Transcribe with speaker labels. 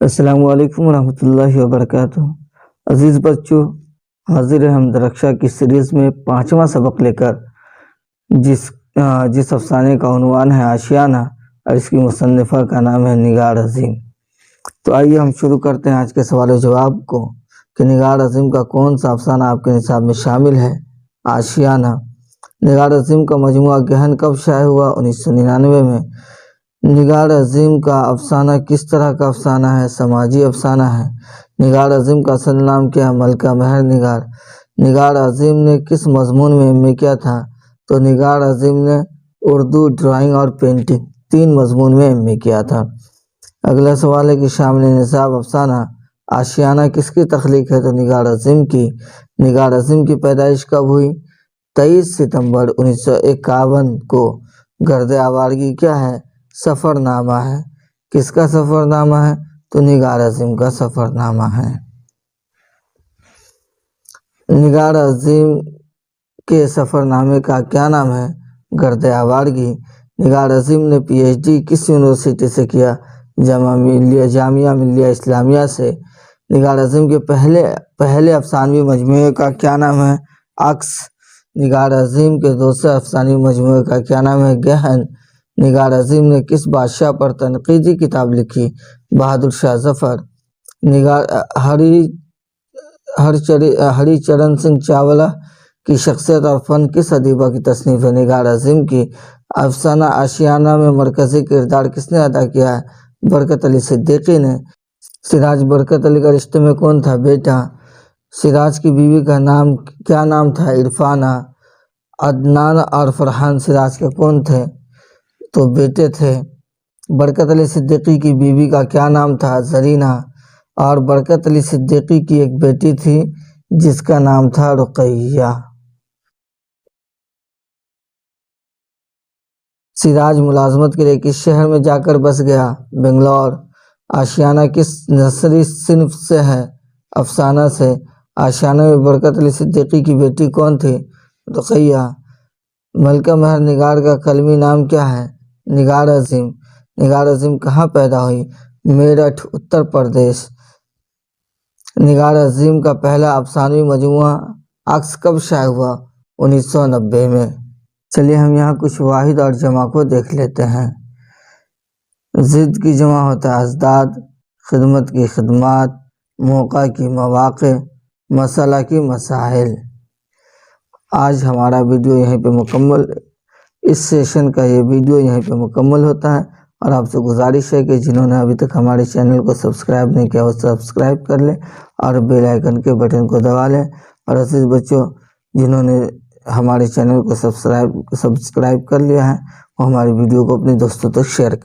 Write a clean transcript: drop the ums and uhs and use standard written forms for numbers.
Speaker 1: السلام علیکم ورحمۃ اللہ وبرکاتہ۔ عزیز بچوں، حاضر ہیں ہم درخشا کی سیریز میں 5واں سبق لے کر، جس افسانے کا عنوان ہے آشیانہ اور اس کی مصنفہ کا نام ہے نگار عظیم۔ تو آئیے ہم شروع کرتے ہیں آج کے سوال و جواب کو کہ نگار عظیم کا کون سا افسانہ آپ کے نصاب میں شامل ہے۔ آشیانہ نگار عظیم کا مجموعہ گہن کب شائع ہوا؟ 1999 میں۔ نگار عظیم کا افسانہ کس طرح کا افسانہ ہے؟ سماجی افسانہ ہے۔ نگار عظیم کا اصل نام کیا ہے؟ ملکہ مہر نگار۔ نگار عظیم نے کس مضمون میں ایم اے کیا تھا؟ تو نگار عظیم نے اردو، ڈرائنگ اور پینٹنگ 3 مضمون میں ایم اے کیا تھا۔ اگلا سوال ہے کہ شامل نصاب افسانہ آشیانہ کس کی تخلیق ہے؟ تو نگار عظیم کی۔ نگار عظیم کی پیدائش کب ہوئی؟ 23 ستمبر 1951 کو۔ گرد آوارگی کیا ہے؟ سفر نامہ ہے۔ کس کا سفر نامہ ہے؟ تو نگار عظیم کا سفر نامہ ہے۔ نگار عظیم کے سفر نامے کا کیا نام ہے؟ گرد آوارگی۔ نگار عظیم نے پی ایچ ڈی کس یونیورسٹی سے کیا؟ جامعہ ملیہ اسلامیہ سے۔ نگار عظیم کے پہلے افسانوی مجموعے کا کیا نام ہے؟ عکس۔ نگار عظیم کے دوسرے افسانوی مجموعے کا کیا نام ہے؟ گہن۔ نگار عظیم نے کس بادشاہ پر تنقیدی کتاب لکھی؟ بہادر شاہ ظفر۔ ہری چرن سنگھ چاولہ کی شخصیت اور فن کس ادیبہ کی تصنیف ہے؟ نگار عظیم کی۔ افسانہ آشیانہ میں مرکزی کردار کس نے ادا کیا ہے؟ برکت علی صدیقی نے۔ سراج برکت علی کا رشتے میں کون تھا؟ بیٹا۔ سراج کی بیوی کا کیا نام تھا؟ عرفانہ۔ عدنان اور فرحان سراج کے کون تھے؟ تو بیٹے تھے۔ برکت علی صدیقی کی بیوی کا کیا نام تھا؟ زرینہ۔ اور برکت علی صدیقی کی ایک بیٹی تھی جس کا نام تھا رقیہ۔ سراج ملازمت کے لیے کس شہر میں جا کر بس گیا؟ بنگلور۔ آشیانہ کس نثری صنف سے ہے؟ افسانہ سے۔ آشیانہ میں برکت علی صدیقی کی بیٹی کون تھی؟ رقیہ۔ ملکہ مہر نگار کا قلمی نام کیا ہے؟ نگار عظیم۔ نگار عظیم کہاں پیدا ہوئی؟ میرٹھ، اتر پردیش۔ نگار عظیم کا پہلا افسانوی مجموعہ عکس کب شائع ہوا؟ 1990 میں۔ چلیے ہم یہاں کچھ واحد اور جمع کو دیکھ لیتے ہیں۔ ضد کی جمع ہوتا ہے ازداد، خدمت کی خدمات، موقع کی مواقع، مسئلہ کی مسائل۔ آج ہمارا ویڈیو یہیں پہ مکمل، اس سیشن کا یہ ویڈیو یہیں پہ مکمل ہوتا ہے، اور آپ سے گزارش ہے کہ جنہوں نے ابھی تک ہمارے چینل کو سبسکرائب نہیں کیا وہ سبسکرائب کر لیں اور بیل آئیکن کے بٹن کو دبا لیں، اور عزیز بچوں جنہوں نے ہمارے چینل کو سبسکرائب کر لیا ہے وہ ہماری ویڈیو کو اپنے دوستوں تک شیئر کریں۔